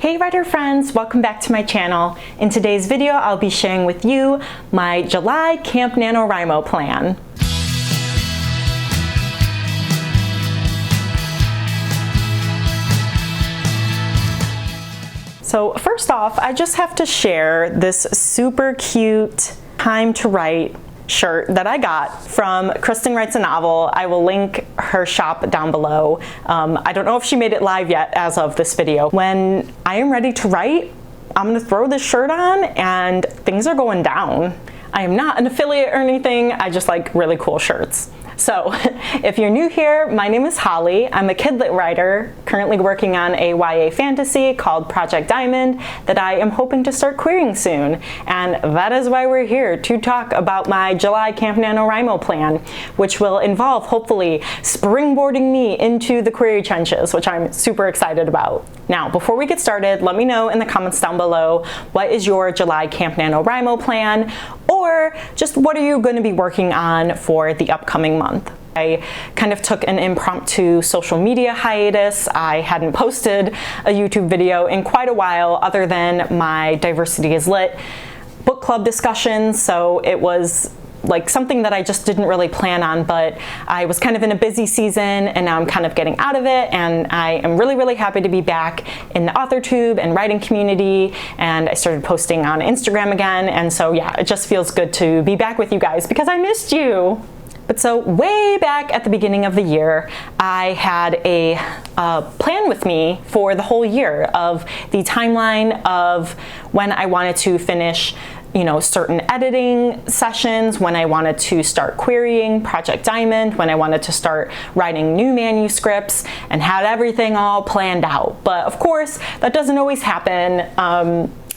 Hey writer friends, welcome back to my channel. In today's video, I'll be sharing with you my July Camp NaNoWriMo plan. So first off, I just have to share this super cute Time to Write shirt that I got from Kristin Writes a Novel. I will link her shop down below. I don't know if she made it live yet as of this video. When I am ready to write, I'm gonna throw this shirt on and things are going down. I am not an affiliate or anything, I just like really cool shirts. So if you're new here, my name is Holly. I'm a kidlit writer currently working on a YA fantasy called Project Diamond that I am hoping to start querying soon. And that is why we're here to talk about my July Camp NaNoWriMo plan, which will involve hopefully springboarding me into the query trenches, which I'm super excited about. Now, before we get started, let me know in the comments down below, what is your July Camp NaNoWriMo plan? Or just what are you going to be working on for the upcoming month? I kind of took an impromptu social media hiatus. I hadn't posted a YouTube video in quite a while other than my Diversity is Lit book club discussions, so it was like something that I just didn't really plan on, but I was kind of in a busy season and now I'm kind of getting out of it, and I am really happy to be back in the AuthorTube and writing community, and I started posting on Instagram again, and so yeah, it just feels good to be back with you guys because I missed you. But so way back at the beginning of the year, I had a plan with me for the whole year of the timeline of when I wanted to finish certain editing sessions, when I wanted to start querying Project Diamond, when I wanted to start writing new manuscripts, and had everything all planned out. But of course, that doesn't always happen.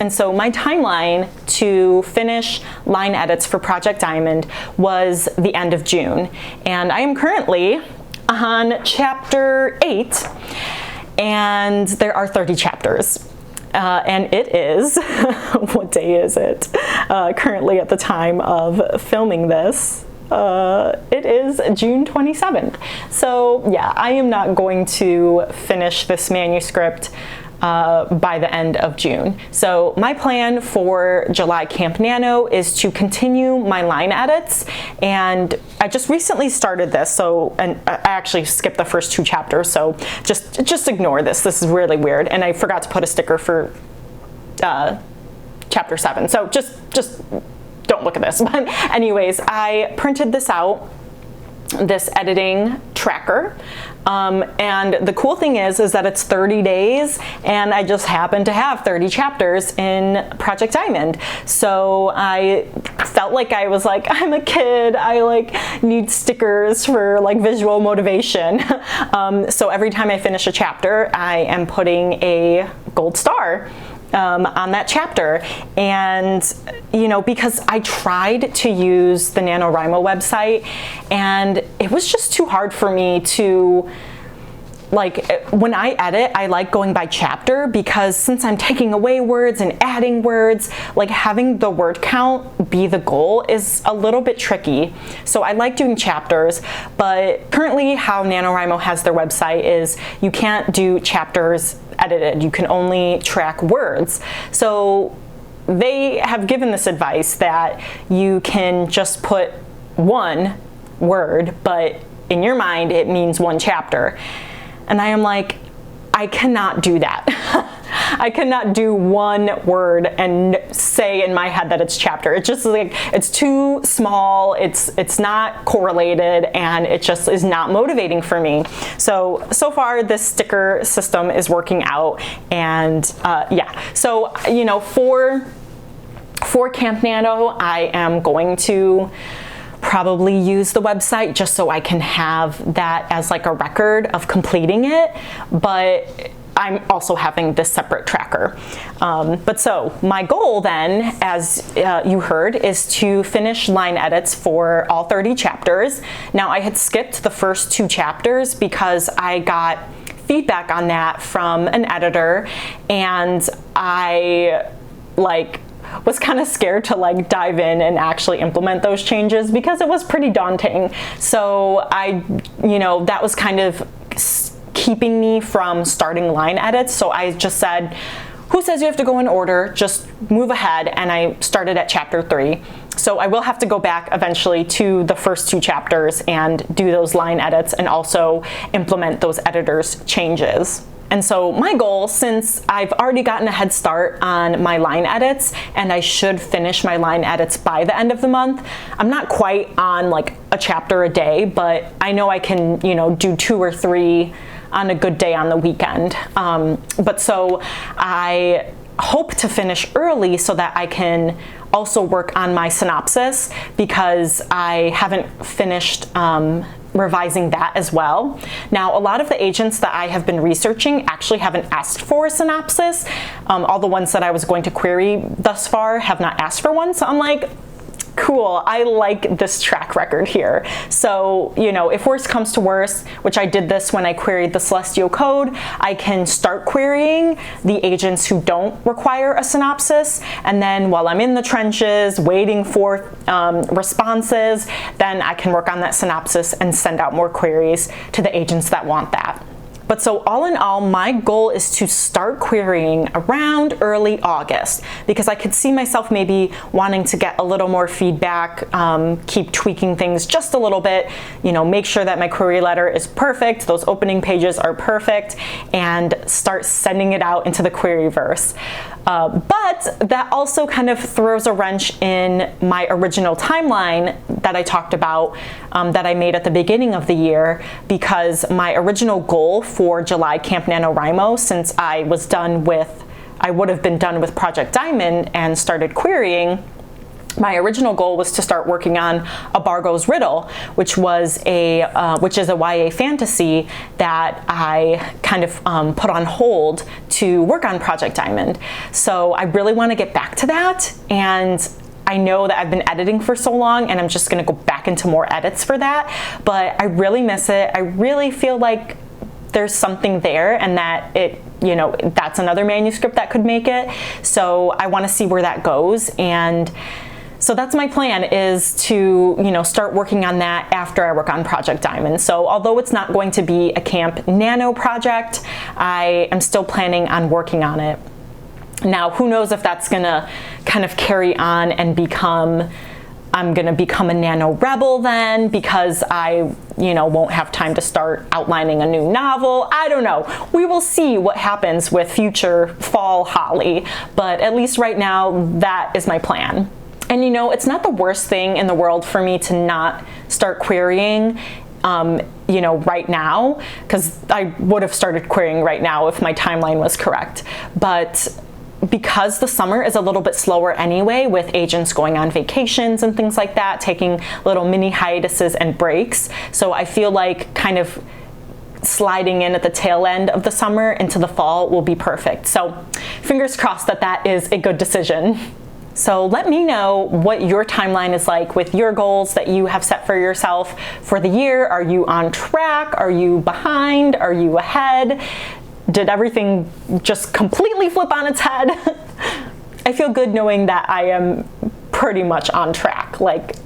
And so my timeline to finish line edits for Project Diamond was the end of June. And I am currently on chapter 8, and there are 30 chapters. And it is, what day is it? Currently at the time of filming this, it is June 27th. So yeah, I am not going to finish this manuscript by the end of June. So my plan for July Camp Nano is to continue my line edits, and I just recently started this, and I actually skipped the first 2 chapters, so just ignore this. This is really weird, and I forgot to put a sticker for chapter 7, so just don't look at this. But anyways, I printed this out, this editing tracker, and the cool thing is that it's 30 days, and I just happen to have 30 chapters in Project Diamond. So I felt like I was like, I'm a kid, I like need stickers for like visual motivation. So every time I finish a chapter, I am putting a gold star on that chapter. And because I tried to use the NaNoWriMo website, and it was just too hard for me to, like, when I edit, I like going by chapter, because since I'm taking away words and adding words, like having the word count be the goal is a little bit tricky. So I like doing chapters, but currently how NaNoWriMo has their website is you can't do chapters edited, you can only track words. So they have given this advice that you can just put one word, but in your mind it means one chapter. And I am like, I cannot do that. I cannot do one word and say in my head that it's chapter. It's just like, it's too small, it's not correlated, and it just is not motivating for me. So far this sticker system is working out, and yeah. So, for Camp Nano, I am going to probably use the website just so I can have that as like a record of completing it, but I'm also having this separate tracker. But so my goal then, as you heard, is to finish line edits for all 30 chapters. Now I had skipped the first 2 chapters because I got feedback on that from an editor, and I was kind of scared to like dive in and actually implement those changes because it was pretty daunting. So that was kind of keeping me from starting line edits. So I just said, who says you have to go in order? Just move ahead, and I started at chapter 3. So I will have to go back eventually to the first 2 chapters and do those line edits and also implement those editors' changes. And so my goal, since I've already gotten a head start on my line edits and I should finish my line edits by the end of the month, I'm not quite on like a chapter a day, but I know I can, you know, do 2 or 3 on a good day on the weekend. But so I hope to finish early so that I can also work on my synopsis, because I haven't finished revising that as well. Now, a lot of the agents that I have been researching actually haven't asked for a synopsis. All the ones that I was going to query thus far have not asked for one, so I'm like, cool, I like this track record here. So, you know, if worst comes to worst, which I did this when I queried the Celestial Code, I can start querying the agents who don't require a synopsis, and then while I'm in the trenches waiting for responses, then I can work on that synopsis and send out more queries to the agents that want that. But so all in all, my goal is to start querying around early August, because I could see myself maybe wanting to get a little more feedback, keep tweaking things just a little bit, you know, make sure that my query letter is perfect, those opening pages are perfect, and start sending it out into the queryverse. But that also kind of throws a wrench in my original timeline that I talked about, that I made at the beginning of the year, because my original goal for July Camp NaNoWriMo, since I would have been done with Project Diamond and started querying, my original goal was to start working on A Bargo's Riddle, which is a YA fantasy that I kind of put on hold to work on Project Diamond. So I really want to get back to that, and I know that I've been editing for so long, and I'm just going to go back into more edits for that, but I really miss it. I really feel like there's something there, and that it, you know, that's another manuscript that could make it. So I want to see where that goes, and so that's my plan, is to, you know, start working on that after I work on Project Diamond. So although it's not going to be a Camp Nano project, I am still planning on working on it. Now, who knows if that's gonna kind of carry on and I'm gonna become a Nano Rebel then, because I, you know, won't have time to start outlining a new novel. I don't know. We will see what happens with future fall Holly, but at least right now, that is my plan. And you know, it's not the worst thing in the world for me to not start querying, you know, right now, because I would have started querying right now if my timeline was correct. But because the summer is a little bit slower anyway, with agents going on vacations and things like that, taking little mini hiatuses and breaks, so I feel like kind of sliding in at the tail end of the summer into the fall will be perfect. So fingers crossed that that is a good decision. So let me know what your timeline is like with your goals that you have set for yourself for the year. Are you on track? Are you behind? Are you ahead? Did everything just completely flip on its head? I feel good knowing that I am pretty much on track. Like,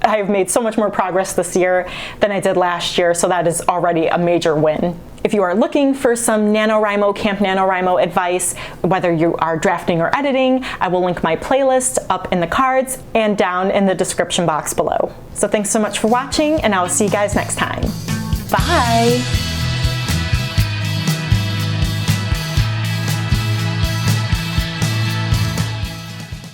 I've made so much more progress this year than I did last year, so that is already a major win. If you are looking for some NaNoWriMo, Camp NaNoWriMo advice, whether you are drafting or editing, I will link my playlist up in the cards and down in the description box below. So thanks so much for watching, and I will see you guys next time. Bye!